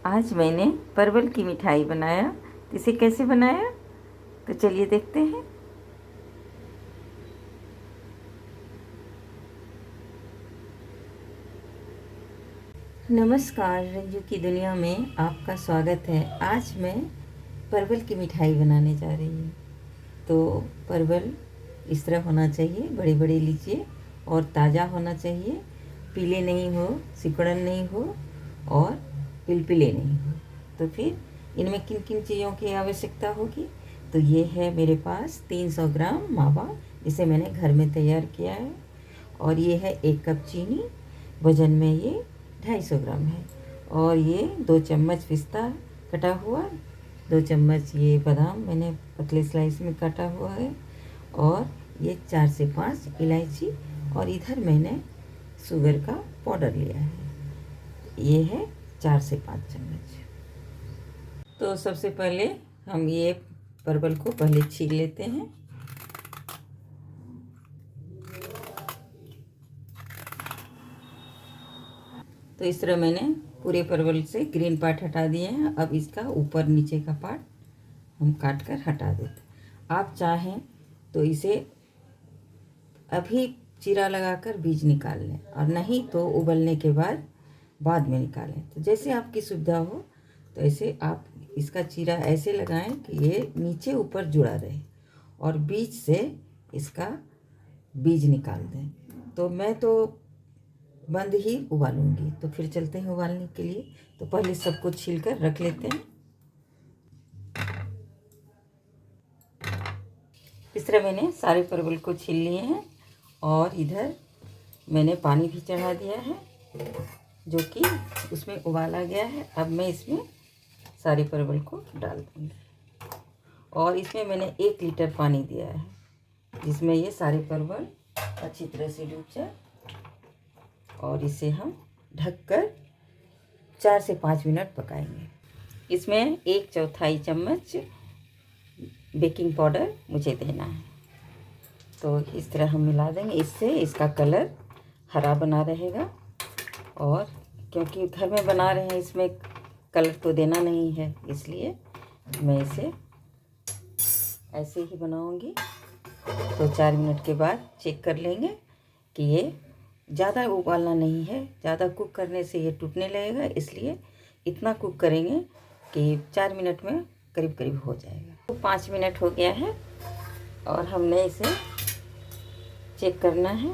आज मैंने परवल की मिठाई बनाया। इसे कैसे बनाया तो चलिए देखते हैं। नमस्कार, रंजू की दुनिया में आपका स्वागत है। आज मैं परवल की मिठाई बनाने जा रही हूँ। तो परवल इस तरह होना चाहिए, बड़े बड़े लीजिए और ताज़ा होना चाहिए, पीले नहीं हो, सिकुड़न नहीं हो और पिलपिले नहीं हो। तो फिर इनमें किन किन चीज़ों की आवश्यकता होगी। तो ये है मेरे पास 300 ग्राम मावा, जिसे मैंने घर में तैयार किया है। और ये है 1 कप चीनी, वज़न में ये 250 ग्राम है। और ये 2 चम्मच पिस्ता कटा हुआ, 2 चम्मच ये बादाम मैंने पतले स्लाइस में काटा हुआ है। और ये 4 से 5 इलायची। और इधर मैंने शुगर का पाउडर लिया है, ये है 4 से 5 चम्मच। तो सबसे पहले हम ये परवल को पहले छील लेते हैं। तो इस तरह मैंने पूरे परवल से ग्रीन पार्ट हटा दिए हैं। अब इसका ऊपर नीचे का पार्ट हम काट कर हटा देते हैं। आप चाहें तो इसे अभी चीरा लगाकर बीज निकाल लें, और नहीं तो उबलने के बाद में निकालें। तो जैसे आपकी सुविधा हो, तो ऐसे आप इसका चीरा ऐसे लगाएं कि ये नीचे ऊपर जुड़ा रहे, और बीज से इसका बीज निकाल दें। तो मैं तो बंद ही उबालूंगी, तो फिर चलते हैं उबालने के लिए। तो पहले सब कुछ छील कर रख लेते हैं। इस तरह मैंने सारे परवल को छील लिए हैं, और इधर मैंने पानी भी चढ़ा दिया है, जो कि उसमें उबाला गया है। अब मैं इसमें सारे परवल को डाल दूँगी, और इसमें मैंने 1 लीटर पानी दिया है, जिसमें ये सारे परवल अच्छी तरह से डूब जाए। और इसे हम ढककर 4 से 5 मिनट पकाएंगे। इसमें 1/4 चम्मच बेकिंग पाउडर मुझे देना है। तो इस तरह हम मिला देंगे, इससे इसका कलर हरा बना रहेगा। और क्योंकि घर में बना रहे हैं, इसमें कलर तो देना नहीं है, इसलिए मैं इसे ऐसे ही बनाऊंगी। तो 4 मिनट के बाद चेक कर लेंगे कि ये ज़्यादा उबालना नहीं है। ज़्यादा कुक करने से ये टूटने लगेगा, इसलिए इतना कुक करेंगे कि 4 मिनट में करीब करीब हो जाएगा। तो 5 मिनट हो गया है, और हमने इसे चेक करना है।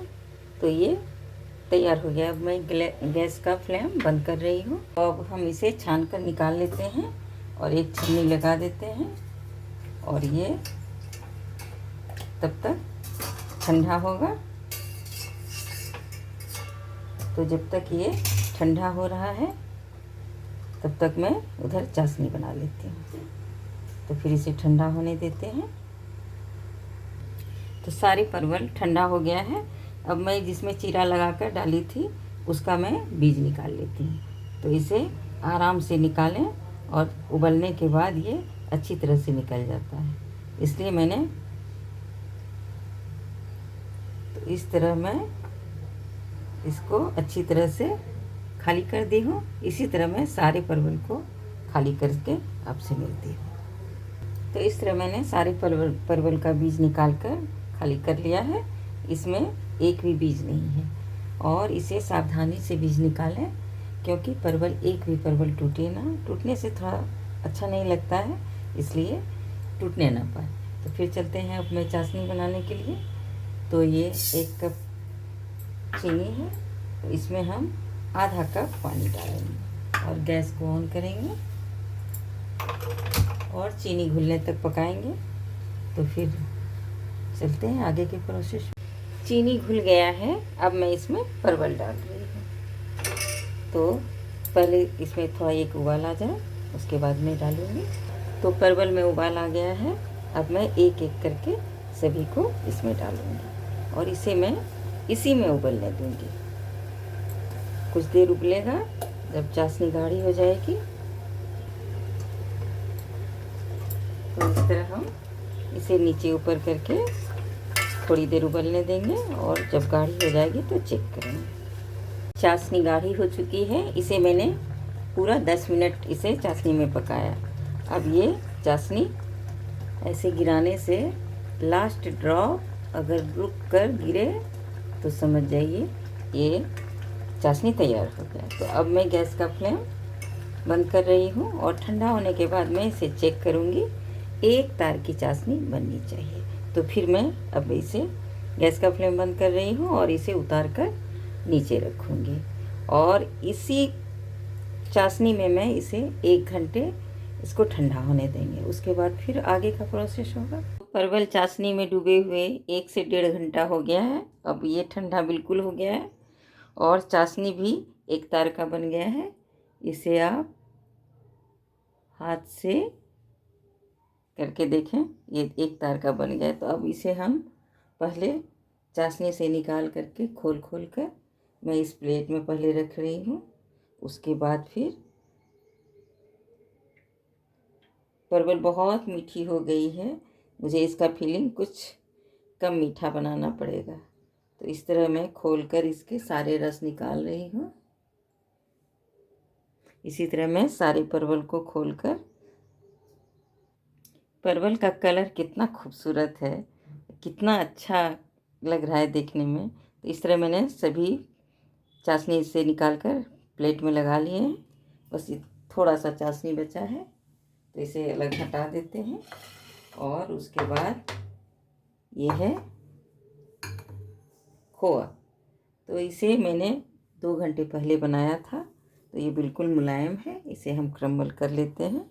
तो ये तैयार हो गया। अब मैं गैस का फ्लेम बंद कर रही हूँ। अब हम इसे छान कर निकाल लेते हैं, और एक छन्नी लगा देते हैं। और ये तब तक ठंडा होगा। तो जब तक ये ठंडा हो रहा है, तब तक मैं उधर चाशनी बना लेती हूँ। तो फिर इसे ठंडा होने देते हैं। तो सारे परवल ठंडा हो गया है। अब मैं जिसमें चीरा लगाकर डाली थी, उसका मैं बीज निकाल लेती हूँ। तो इसे आराम से निकालें, और उबलने के बाद ये अच्छी तरह से निकल जाता है, इसलिए मैंने तो इस तरह मैं इसको अच्छी तरह से खाली कर दी हूँ। इसी तरह मैं सारे परवल को खाली करके आपसे मिलती हूँ। तो इस तरह मैंने सारे परवल का बीज निकाल कर खाली कर लिया है। इसमें एक भी बीज नहीं है, और इसे सावधानी से बीज निकालें, क्योंकि एक भी परवल टूटे ना। टूटने से थोड़ा अच्छा नहीं लगता है, इसलिए टूटने ना पाए। तो फिर चलते हैं अब मैं चाशनी बनाने के लिए। तो ये 1 कप चीनी है, तो इसमें हम आधा कप पानी डालेंगे, और गैस को ऑन करेंगे, और चीनी घुलने तक पकाएंगे। तो फिर चलते हैं आगे के प्रोसेस। चीनी घुल गया है, अब मैं इसमें परवल डाल रही हूँ। तो पहले इसमें थोड़ा एक उबाल आ जाए, उसके बाद मैं डालूँगी। तो परवल में उबाल आ गया है। अब मैं एक एक करके सभी को इसमें डालूँगी, और इसे मैं इसी में उबलने दूँगी। कुछ देर उबलेगा, जब चाशनी गाढ़ी हो जाएगी। तो इस तरह हम इसे नीचे ऊपर करके थोड़ी देर उबलने देंगे, और जब गाढ़ी हो जाएगी तो चेक करेंगे। चाशनी गाढ़ी हो चुकी है। इसे मैंने पूरा 10 मिनट इसे चाशनी में पकाया। अब ये चाशनी ऐसे गिराने से लास्ट ड्रॉप अगर रुक कर गिरे तो समझ जाइए ये चाशनी तैयार हो गया। तो अब मैं गैस का फ्लेम बंद कर रही हूँ और ठंडा होने के बाद मैं इसे चेक करूँगी। एक तार की चाशनी बननी चाहिए। तो फिर मैं अब इसे गैस का फ्लेम बंद कर रही हूँ और इसे उतार कर नीचे रखूँगी और इसी चाशनी में मैं इसे 1 घंटे इसको ठंडा होने देंगे। उसके बाद फिर आगे का प्रोसेस होगा। परवल चाशनी में डूबे हुए 1 से 1.5 घंटा हो गया है। अब ये ठंडा बिल्कुल हो गया है और चाशनी भी एक तार का बन गया है। इसे आप हाथ से करके देखें, ये एक तार का बन गया है। तो अब इसे हम पहले चाशनी से निकाल करके खोल कर मैं इस प्लेट में पहले रख रही हूँ। उसके बाद फिर परवल बहुत मीठी हो गई है, मुझे इसका फीलिंग कुछ कम मीठा बनाना पड़ेगा। तो इस तरह मैं खोलकर इसके सारे रस निकाल रही हूँ। इसी तरह मैं सारे परवल को खोलकर, परवल का कलर कितना खूबसूरत है, कितना अच्छा लग रहा है देखने में। तो इस तरह मैंने सभी चाशनी से निकाल कर प्लेट में लगा लिए हैं। बस थोड़ा सा चाशनी बचा है तो इसे अलग हटा देते हैं। और उसके बाद ये है खोआ। तो इसे मैंने 2 घंटे पहले बनाया था, तो ये बिल्कुल मुलायम है। इसे हम क्रम्बल कर लेते हैं।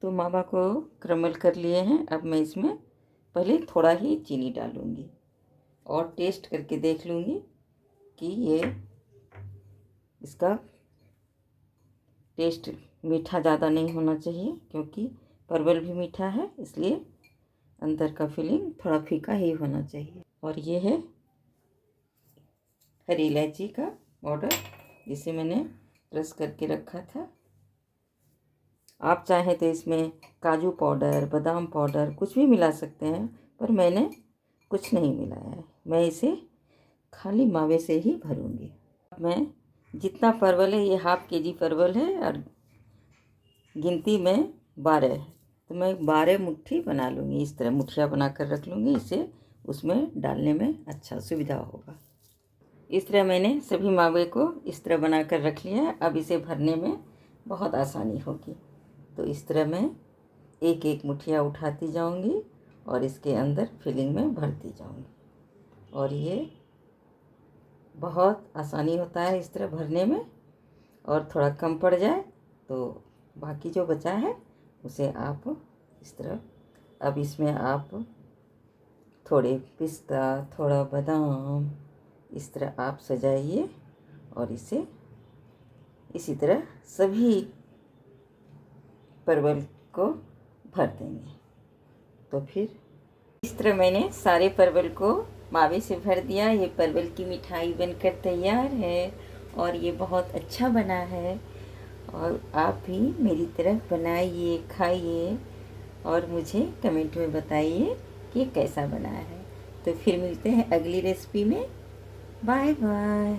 तो मावा को क्रम्बल कर लिए हैं। अब मैं इसमें पहले थोड़ा ही चीनी डालूँगी और टेस्ट करके देख लूँगी कि ये इसका टेस्ट मीठा ज़्यादा नहीं होना चाहिए, क्योंकि परवल भी मीठा है, इसलिए अंदर का फीलिंग थोड़ा फीका ही होना चाहिए। और ये है हरी इलायची का पाउडर, जिसे मैंने क्रश करके रखा था। आप चाहें तो इसमें काजू पाउडर, बादाम पाउडर कुछ भी मिला सकते हैं, पर मैंने कुछ नहीं मिलाया है। मैं इसे खाली मावे से ही भरूंगी। मैं जितना परवल है, ये ½ kg परवल है और गिनती में 12 है, तो मैं 12 मुट्ठी बना लूँगी। इस तरह मुठिया बना कर रख लूँगी, इससे उसमें डालने में अच्छा सुविधा होगा। इस तरह मैंने सभी मावे को इस तरह बना कर रख लिया है। अब इसे भरने में बहुत आसानी होगी। तो इस तरह मैं एक एक मुठिया उठाती जाऊंगी और इसके अंदर फिलिंग में भरती जाऊंगी। और ये बहुत आसानी होता है इस तरह भरने में। और थोड़ा कम पड़ जाए तो बाकी जो बचा है उसे आप इस तरह, अब इसमें आप थोड़े पिस्ता, थोड़ा बादाम इस तरह आप सजाइए और इसे इसी तरह सभी परवल को भर देंगे। तो फिर इस तरह मैंने सारे परवल को मावे से भर दिया। ये परवल की मिठाई बनकर तैयार है और ये बहुत अच्छा बना है। और आप भी मेरी तरह बनाइए, खाइए और मुझे कमेंट में बताइए कि कैसा बना है। तो फिर मिलते हैं अगली रेसिपी में। Bye bye.